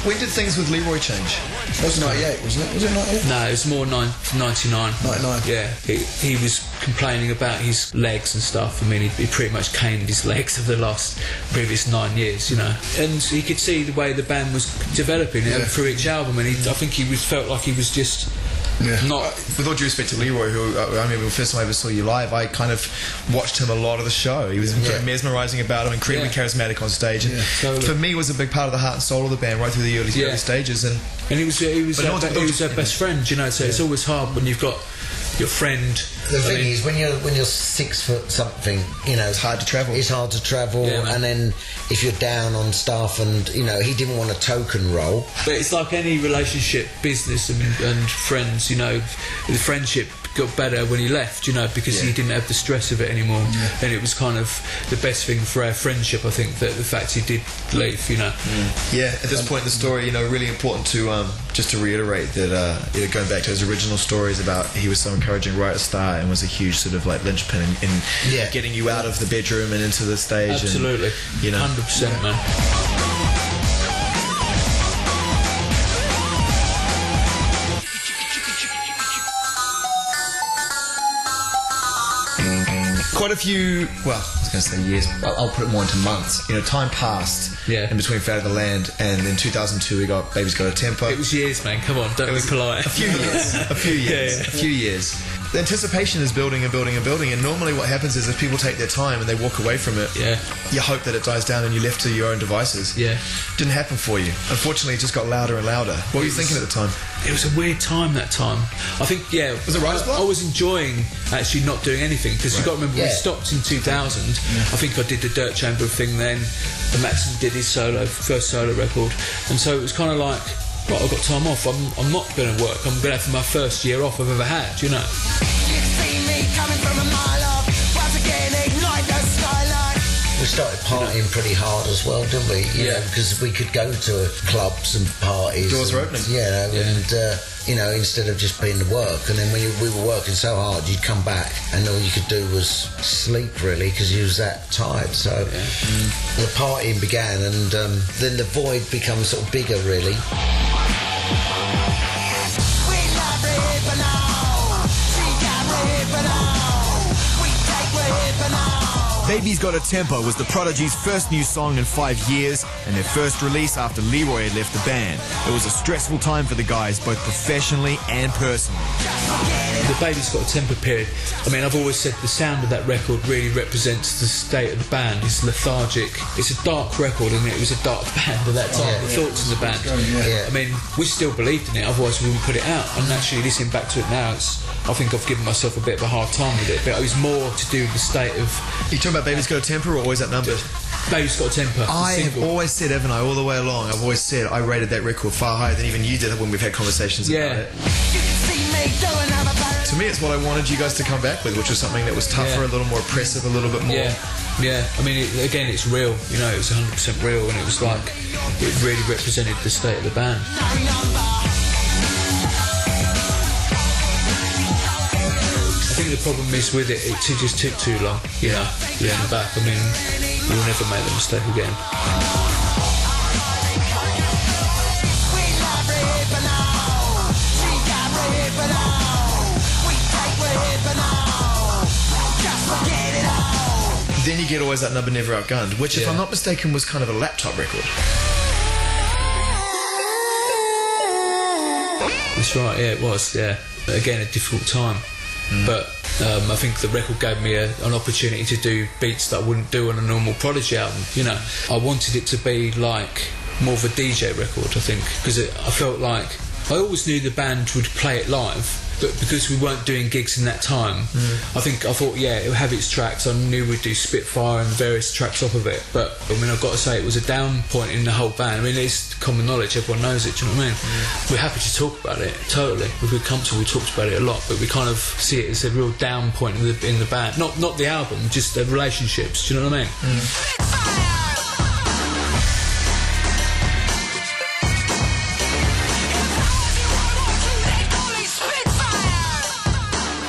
Speaker 11: When did things with Leroy change?
Speaker 6: That was 98, wasn't it? Was it 98?
Speaker 5: No, it was more 99.
Speaker 6: 99.
Speaker 5: Yeah, he was complaining about his legs and stuff. I mean, he pretty much caned his legs for the previous 9 years, you know. And he could see the way the band was developing through each album, and I think he felt like he was just... not.
Speaker 11: With all due respect to Leroy, who I remember the first time I ever saw you live, I kind of watched him a lot of the show. He was very mesmerising about him, incredibly charismatic on stage, and for me was a big part of the heart and soul of the band right through the early stages. And
Speaker 5: he was our best friend, you know. So it's always hard when you've got your friend.
Speaker 7: The thing is, when you're 6 foot something, you know,
Speaker 11: it's hard to travel.
Speaker 7: It's hard to travel, and then if you're down on stuff, and you know, he didn't want a token role.
Speaker 5: But it's like any relationship, business and friends. You know, the friendship got better when he left. You know, because he didn't have the stress of it anymore, and it was kind of the best thing for our friendship. I think that the fact he did leave. You know.
Speaker 11: Yeah. At this point in the story, you know, really important to just to reiterate that going back to his original stories about he was so encouraging right at the start and was a huge sort of like linchpin in getting you out of the bedroom and into the stage.
Speaker 5: Absolutely.
Speaker 11: And, you know,
Speaker 5: 100%, man.
Speaker 11: quite a few, well, I was going to say years, I'll put it more into months. You know, time passed in between Fat of the Land, and in 2002 we got Baby's Got a Temper.
Speaker 5: It was years, man, come on, don't be polite.
Speaker 11: A few years. The anticipation is building and building and building, and normally what happens is if people take their time and they walk away from it, you hope that it dies down and you're left to your own devices. Didn't happen for you. Unfortunately, it just got louder and louder. What were you thinking at the time?
Speaker 5: It was a weird time that time. I think,
Speaker 11: was it writer's block?
Speaker 5: I was enjoying actually not doing anything, because you've got to remember we stopped in 2000. I think I did the Dirt Chamber thing then, and Max did his first solo record, and so it was kind of like, right, I've got time off, I'm not going to work, I'm going to have my first year off I've ever had, you know.
Speaker 8: You've seen me coming from a mile off, once again ignite the skyline.
Speaker 7: We started partying pretty hard as well, didn't we? You know, because we could go to clubs and parties.
Speaker 11: Doors were opening.
Speaker 7: And you know, instead of just being to work, and then when we were working so hard, you'd come back and all you could do was sleep, really, because you was that tired. So the partying began, and then the void becomes sort of bigger, really.
Speaker 8: We love Ripper now, she got Ripper now, we take Ripper now.
Speaker 1: Baby's Got a Temper was the Prodigy's first new song in 5 years, and their first release after Leroy had left the band. It was a stressful time for the guys, both professionally and personally.
Speaker 5: The Baby's Got a Temper period, I mean, I've always said the sound of that record really represents the state of the band. It's lethargic. It's a dark record, and it was a dark band at that time. The thoughts in the band. I mean, we still believed in it, otherwise we wouldn't put it out. And actually, listening back to it now, I think I've given myself a bit of a hard time with it, but it was more to do with the state of...
Speaker 11: You talking about Baby's Got a Temper or Always Outnumbered?
Speaker 5: Baby's Got a Temper.
Speaker 11: I have always said, Evan, all the way along, I've always said I rated that record far higher than even you did when we've had conversations about it. To me, it's what I wanted you guys to come back with, which was something that was tougher, a little more oppressive, a little bit more...
Speaker 5: I mean, again, it's real, you know, it was 100% real, and it was like, it really represented the state of the band. I think the problem is with it just took too long, you know, getting back. I mean, we'll never make the mistake again.
Speaker 11: Then you get Always Outnumbered, Never Outgunned, which, if I'm not mistaken, was kind of a laptop record.
Speaker 5: That's right, it was, Again, a difficult time. But I think the record gave me an opportunity to do beats that I wouldn't do on a normal Prodigy album, you know. I wanted it to be like more of a DJ record, I think, because I felt like I always knew the band would play it live, but because we weren't doing gigs in that time, I thought, yeah, it would have its tracks. I knew we'd do Spitfire and various tracks off of it. But I mean, I've got to say, it was a down point in the whole band. I mean, it's common knowledge, everyone knows it, do you know what I mean? We're happy to talk about it, totally. If we're comfortable, we talked about it a lot, but we kind of see it as a real down point in the band. Not the album, just the relationships, do you know what I mean?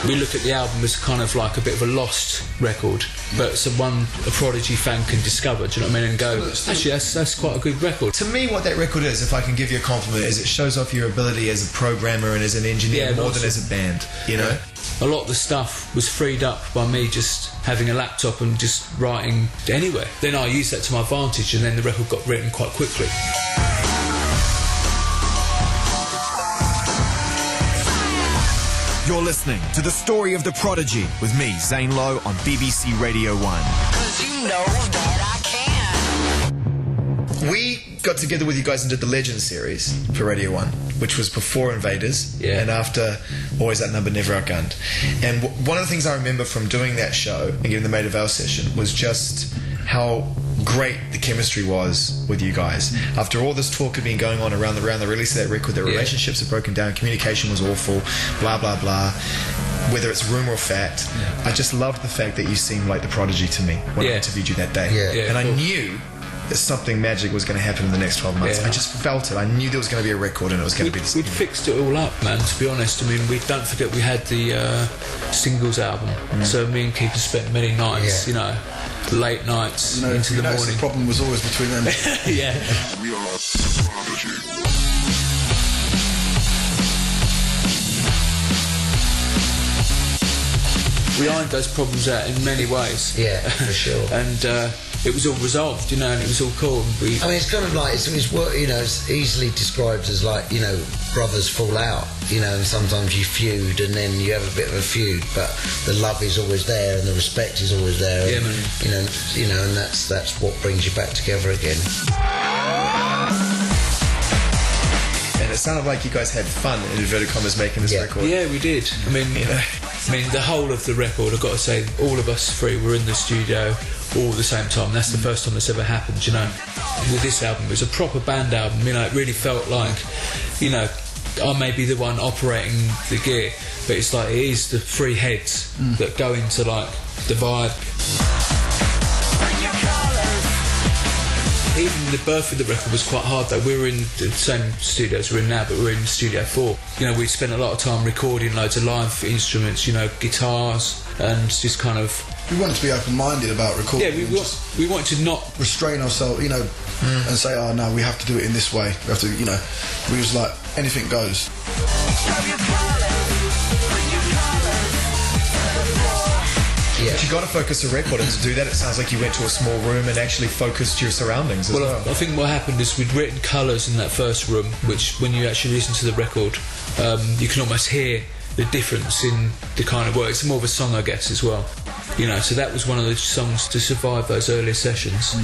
Speaker 5: We look at the album as kind of like a bit of a lost record, but it's one a Prodigy fan can discover, do you know what I mean, and go, actually, that's quite a good record.
Speaker 11: To me, what that record is, if I can give you a compliment, is it shows off your ability as a programmer and as an engineer more than as a band, you know?
Speaker 5: A lot of the stuff was freed up by me just having a laptop and just writing anywhere. Then I used that to my advantage, and then the record got written quite quickly.
Speaker 1: You're listening to The Story of the Prodigy with me, Zane Lowe, on BBC Radio 1.
Speaker 8: 'Cause you know that I can.
Speaker 11: We got together with you guys and did the Legend series for Radio 1, which was before Invaders and after Always That Number Never Outgunned. And one of the things I remember from doing that show and getting the Maid of Vale session was just how great the chemistry was with you guys. After all this talk had been going on around the release of that record, the relationships had broken down, communication was awful, blah blah blah, whether it's rumour or fact. I just loved the fact that you seemed like the Prodigy to me when I interviewed you that day. And I knew that something magic was going to happen in the next 12 months. I just felt it. I knew there was going to be a record and it was going to be this.
Speaker 5: We'd fixed it all up, man, to be honest. I mean, don't forget we had the singles album, so me and Keeper spent many nights, you know, late nights into the morning.
Speaker 6: The problem was always between them.
Speaker 5: We are Prodigy. We ironed those problems out in many ways.
Speaker 7: Yeah, for sure.
Speaker 5: And it was all resolved, you know, and it was all cool.
Speaker 7: I mean, it's kind of like, it's you know, it's easily described as like, you know, brothers fall out, you know, and sometimes you feud and then you have a bit of a feud, but the love is always there and the respect is always there.
Speaker 5: Yeah,
Speaker 7: and,
Speaker 5: man.
Speaker 7: You know, and that's what brings you back together again.
Speaker 11: And it sounded like you guys had fun, in inverted commas, making this record.
Speaker 5: Yeah, we did. I mean, the whole of the record, I've got to say, all of us three were in the studio all at the same time. That's the first time that's ever happened, you know. With this album, it was a proper band album, you know. It really felt like, you know, I may be the one operating the gear, but it's like it is the three heads that go into like the vibe. Even the birth of the record was quite hard though. We were in the same studios we're in now, but we were in Studio 4. You know, we'd spent a lot of time recording loads of live instruments, you know, guitars, and just kind of...
Speaker 6: We wanted to be open-minded about recording.
Speaker 5: Yeah, we wanted to not...
Speaker 6: restrain ourselves, you know, and say, oh no, we have to do it in this way. We have to, you know, we was like, anything goes.
Speaker 11: Yeah. But you got to focus a record, and to do that, it sounds like you went to a small room and actually focused your surroundings as well.
Speaker 5: I think what happened is we'd written colours in that first room, which when you actually listen to the record, you can almost hear the difference in the kind of work. It's more of a song, I guess, as well. You know, so that was one of the songs to survive those earlier sessions.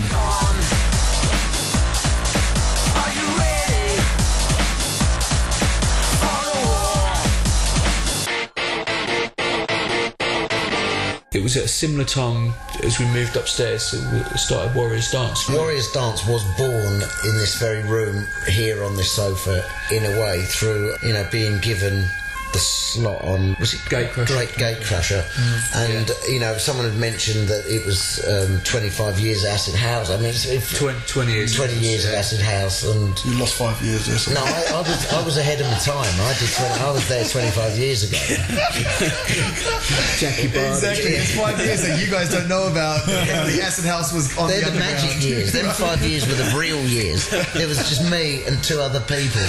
Speaker 5: It was at a similar time as we moved upstairs, so we started Warriors Dance.
Speaker 7: Warriors Dance was born in this very room here on this sofa, in a way, through, you know, being given the slot on, was it
Speaker 5: Gatecrasher?
Speaker 7: Great Gatecrasher. And you know, someone had mentioned that it was 25 years of Acid House. I mean, it's
Speaker 5: 20 years.
Speaker 7: 20 years of Acid House, and
Speaker 6: you lost 5 years or something.
Speaker 7: No, I was ahead of my time. I was there 25 years ago.
Speaker 5: Jackie Barr.
Speaker 11: Exactly, it's 5 years that you guys don't know about. The Acid House was on
Speaker 7: They're
Speaker 11: the underground.
Speaker 7: magic years. Them 5 years were the real years. It was just me and two other people.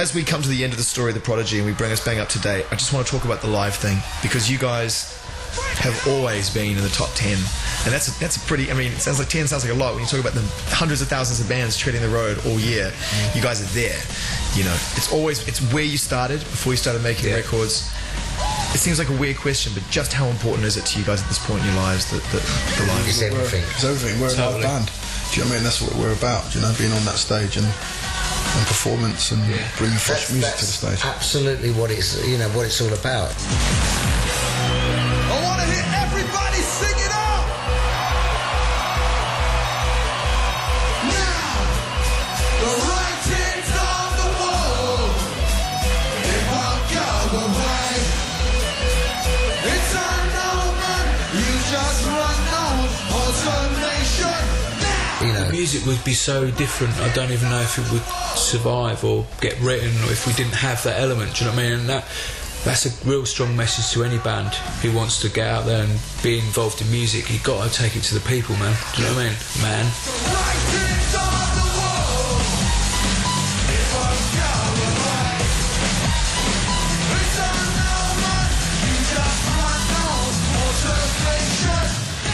Speaker 11: as we come to the end of the story of the Prodigy and we bring us bang up to date, I just want to talk about the live thing, because you guys have always been in the top 10, and that's a pretty, I mean, it sounds like 10 sounds like a lot when you talk about the hundreds of thousands of bands treading the road all year. You guys are there, you know. It's where you started before you started making records. It seems like a weird question, but just how important is it to you guys at this point in your lives that the live?
Speaker 7: It's everything.
Speaker 6: It's everything. We're a live band. Do you know what I mean? That's what we're about. You know, being on that stage and performance and bringing fresh music to the stage.
Speaker 7: Absolutely what it's all about.
Speaker 8: I want to hear everybody sing it out. Now, the writing's on the wall. It won't go away. It's unknown. You just run on automation.
Speaker 7: You know,
Speaker 5: music would be so different. I don't even know if it would survive or get written, or if we didn't have that element. Do you know what I mean? And that's a real strong message to any band who wants to get out there and be involved in music. You've got to take it to the people, man. Do you know what I mean? Man.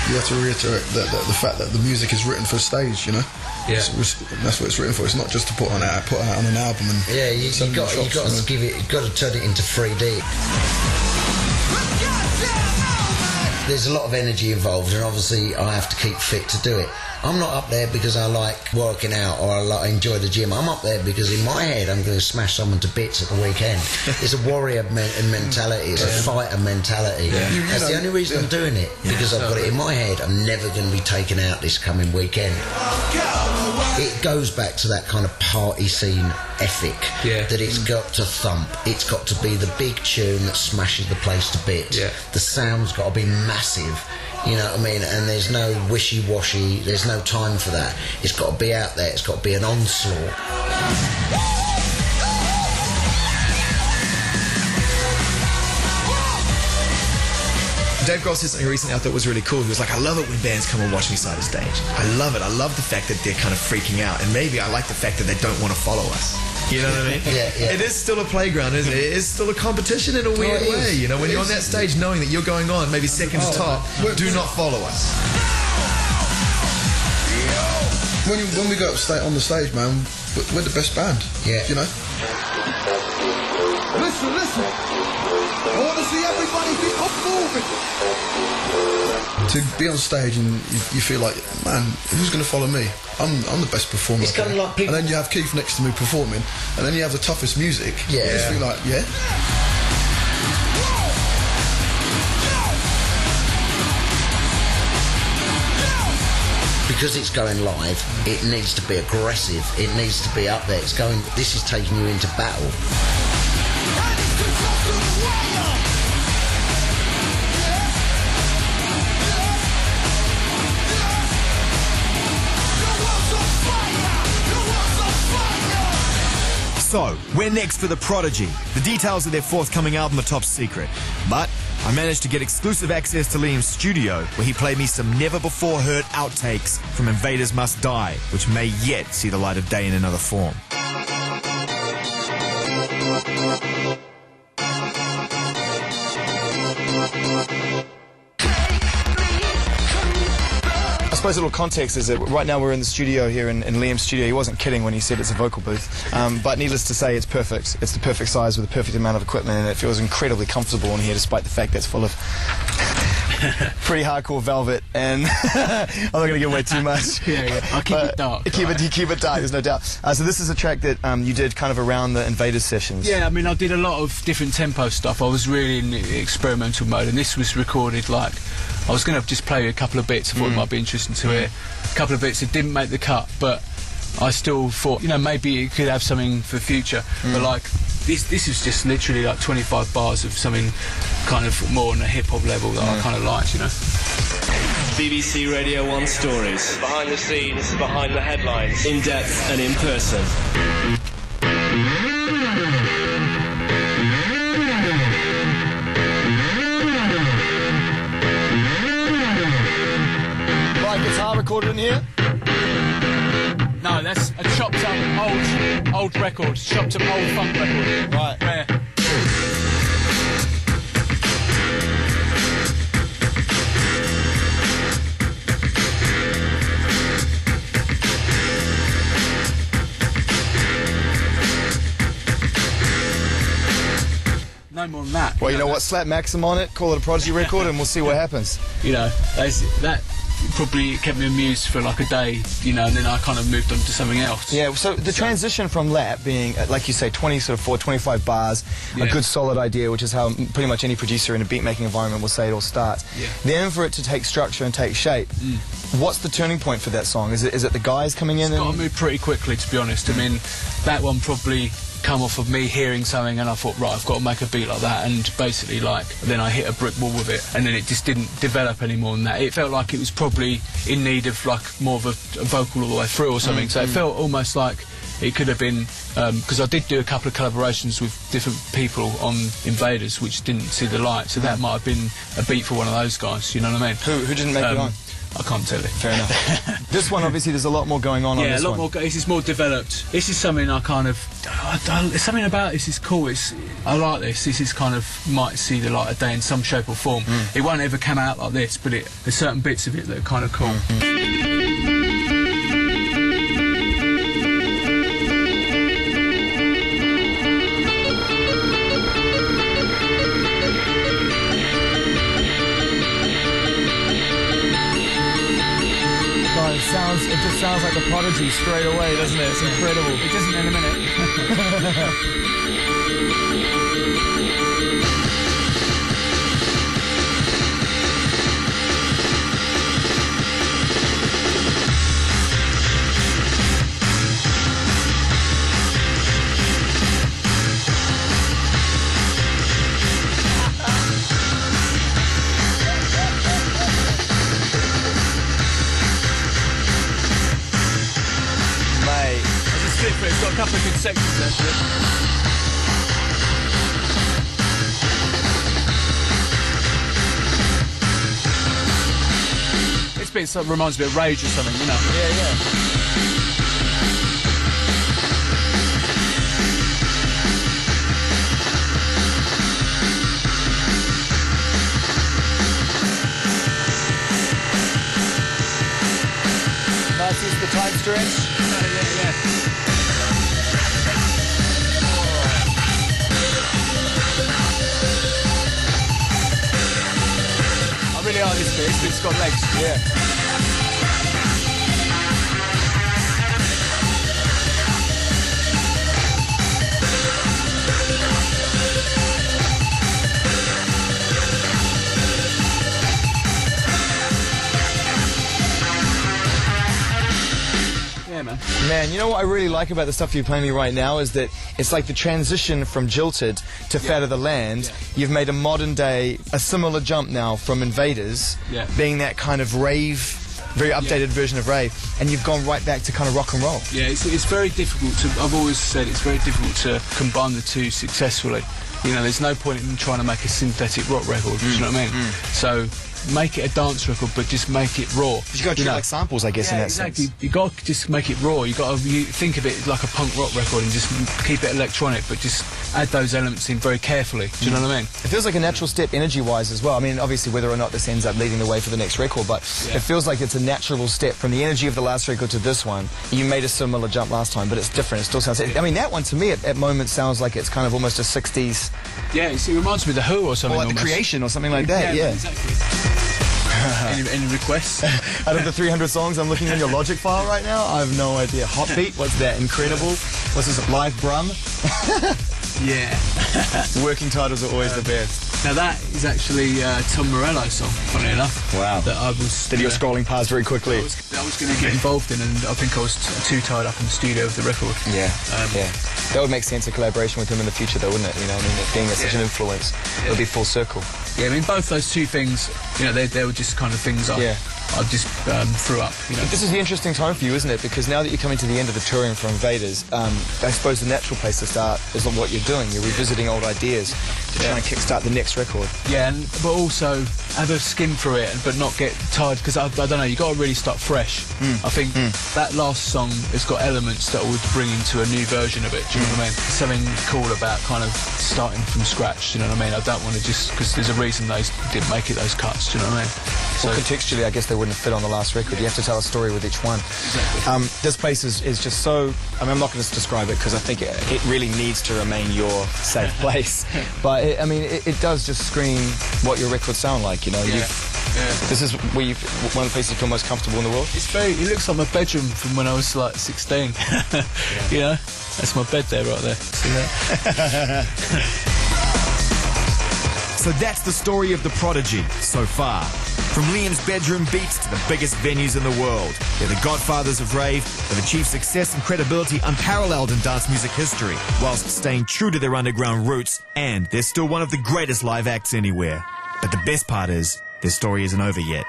Speaker 6: You have to reiterate the fact that the music is written for stage, you know.
Speaker 5: Yeah.
Speaker 6: That's what it's written for. It's not just to put out on an album and
Speaker 7: you've got to turn it into 3D. There's a lot of energy involved, and obviously I have to keep fit to do it. I'm not up there because I like working out or I enjoy the gym. I'm up there because in my head I'm going to smash someone to bits at the weekend. It's a warrior mentality. It's a fighter mentality. Yeah. That's the only reason I'm doing it, because I've got it in my head. I'm never going to be taken out this coming weekend. It goes back to that kind of party scene ethic, that it's got to thump. It's got to be the big tune that smashes the place to bits. The sound's got to be massive. You know what I mean? And there's no wishy-washy, there's no time for that. It's got to be out there, it's got to be an onslaught.
Speaker 11: Dave Grohl said something recently I thought was really cool. He was like, I love it when bands come and watch me side of stage. I love it. I love the fact that they're kind of freaking out, and maybe I like the fact that they don't want to follow us. You know what I mean? It is still a playground, isn't it? It is still a competition in a weird way. You know, when you're on that stage knowing that you're going on, maybe seconds top, do not follow us.
Speaker 6: When we go on the stage, man, we're the best band. Yeah. You know?
Speaker 8: Listen. I want to see everybody get up moving.
Speaker 6: To be on stage and you feel like, man, who's going to follow me? I'm the best performer.
Speaker 7: It's kind of like people.
Speaker 6: And then you have Keith next to me performing, and then you have the toughest music. Yeah. You just feel like,
Speaker 7: Because it's going live, it needs to be aggressive. It needs to be up there. This is taking you into battle.
Speaker 1: So, where next for the Prodigy? The details of their forthcoming album are top secret. But I managed to get exclusive access to Liam's studio, where he played me some never-before-heard outtakes from Invaders Must Die, which may yet see the light of day in another form.
Speaker 12: I suppose a little context is that right now we're in the studio here in Liam's studio. He wasn't kidding when he said it's a vocal booth, but needless to say, it's perfect. It's the perfect size with the perfect amount of equipment, and it feels incredibly comfortable in here, despite the fact that it's full of pretty hardcore velvet, and I'm not going to give away too much.
Speaker 5: I'll keep it dark.
Speaker 12: Keep it dark, there's no doubt. So this is a track that you did kind of around the Invaders sessions.
Speaker 5: Yeah, I mean, I did a lot of different tempo stuff. I was really in the experimental mode, and this was recorded like, I was going to just play a couple of bits. I thought it might be interesting to hear. A couple of bits that didn't make the cut, but I still thought, maybe it could have something for the future. But like, this is just literally like 25 bars of something kind of more on a hip-hop level that I kind of liked,
Speaker 4: BBC Radio 1 stories. Behind the scenes, behind the headlines. In depth and in person.
Speaker 12: Guitar recorded in here?
Speaker 5: No, that's a chopped up old record, chopped up old funk record.
Speaker 12: Right.
Speaker 5: Rare. No more than that.
Speaker 12: Well, you know what? Slap Maxim on it, call it a Prodigy record, and we'll see what happens.
Speaker 5: You know, that probably kept me amused for like a day, you know, and then I kind of moved on to something else.
Speaker 12: Yeah, so the transition from Lap being, like you say, 25 bars, a good solid idea, which is how pretty much any producer in a beat-making environment will say it all starts.
Speaker 5: Yeah.
Speaker 12: Then for it to take structure and take shape, what's the turning point for that song? Is it the guys coming in?
Speaker 5: It's got to move pretty quickly, to be honest. I mean, that one probably come off of me hearing something and I thought, right, I've got to make a beat like that, and basically then I hit a brick wall with it, and then it just didn't develop any more than that. It felt like it was probably in need of like more of a vocal all the way through or something, so it felt almost like it could have been, because I did do a couple of collaborations with different people on Invaders which didn't see the light, so that might have been a beat for one of those guys, you know what I mean?
Speaker 12: Who didn't make it on?
Speaker 5: I can't tell it.
Speaker 12: Fair enough. This one, obviously, there's a lot more going on.
Speaker 5: Yeah,
Speaker 12: on this
Speaker 5: a lot
Speaker 12: one.
Speaker 5: more. This is more developed. This is something I kind of. Something about this is cool. I like this. This is kind of might see the light of day in some shape or form. It won't ever come out like this, but there's certain bits of it that are kind of cool.
Speaker 12: It just sounds like the Prodigy straight away, doesn't it? It's incredible.
Speaker 5: It doesn't in a minute. It's got a couple of good sections actually. This bit sort of reminds me of Rage or something, you know?
Speaker 12: Yeah, yeah. Nice, is the time stretch.
Speaker 5: Yeah. I really like this bit. This bit's got legs.
Speaker 12: Yeah. Man, you know what I really like about the stuff you're playing me right now is that it's like the transition from Jilted to Fat of the Land. You've made a modern day, a similar jump now from Invaders, being that kind of rave, very updated version of rave, and you've gone right back to kind of rock and roll.
Speaker 5: Yeah, it's very difficult to, I've always said it's very difficult to combine the two successfully. You know, there's no point in trying to make a synthetic rock record, do you know what I mean? So make it a dance record, but just make it raw.
Speaker 12: You got to treat it like samples, I guess, in that sense.
Speaker 5: You got to just make it raw. You think of it like a punk rock record and just keep it electronic, but just add those elements in very carefully. Do you know what I mean?
Speaker 12: It feels like a natural step energy-wise as well. I mean, obviously, whether or not this ends up leading the way for the next record, but it feels like it's a natural step from the energy of the last record to this one. You made a similar jump last time, but it's different. It still sounds... I mean, that one, to me, at moments sounds like it's kind of almost a 60s...
Speaker 5: Yeah, it reminds me of The Who or something.
Speaker 12: Or like The Creation or something like that, yeah.
Speaker 5: Exactly. Any requests?
Speaker 12: Out of the 300 songs I'm looking in your Logic file right now, I have no idea. Hot Beat, what's that? Incredible. What's this? Live Brum?
Speaker 5: Yeah.
Speaker 12: Working titles are always the best.
Speaker 5: Now that is actually Tom Morello's song, funny enough.
Speaker 12: Wow.
Speaker 5: That I was...
Speaker 12: That you're scrolling past very quickly.
Speaker 5: I was going to get involved in, and I think I was too tied up in the studio with the record.
Speaker 12: Yeah, yeah. That would make sense, a collaboration with him in the future, though, wouldn't it? You know, I mean, it being such an influence, it would be full circle.
Speaker 5: Yeah, I mean, both those two things, you know, they were just kind of things I just threw up, you know.
Speaker 12: But this is the interesting time for you, isn't it? Because now that you're coming to the end of the touring for Invaders, I suppose the natural place to start is on what you're doing. You're revisiting old ideas to try and kickstart the next next record.
Speaker 5: Yeah, but also have a skim through it, but not get tired, because I don't know, you got to really start fresh. I think that last song has got elements that would bring into a new version of it, do you know what I mean? Something cool about kind of starting from scratch, do you know what I mean? I don't want to just, because there's a reason they didn't make it those cuts, do you know what I mean?
Speaker 12: So contextually, I guess they wouldn't fit on the last record. You have to tell a story with each one.
Speaker 5: Exactly.
Speaker 12: This place is just so... I mean, I'm not going to describe it because I think it really needs to remain your safe place. But, it does just scream what your records sound like, you know?
Speaker 5: Yeah.
Speaker 12: This is where one of the places you feel most comfortable in the world?
Speaker 5: It looks like my bedroom from when I was like 16. You know? That's my bed there, right there. See that?
Speaker 1: So that's the story of the Prodigy so far. From Liam's bedroom beats to the biggest venues in the world, they're the godfathers of rave. They've achieved success and credibility unparalleled in dance music history, whilst staying true to their underground roots, and they're still one of the greatest live acts anywhere. But the best part is, their story isn't over yet.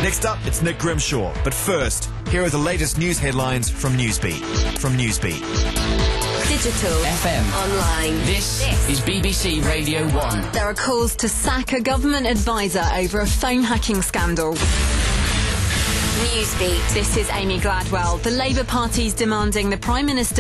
Speaker 1: Next up, it's Nick Grimshaw. But first, here are the latest news headlines from Newsbeat.
Speaker 13: Digital,
Speaker 14: FM,
Speaker 13: online.
Speaker 14: This is BBC Radio 1.
Speaker 13: There are calls to sack a government advisor over a phone hacking scandal. Newsbeat. This is Amy Gladwell. The Labour Party's demanding the Prime Minister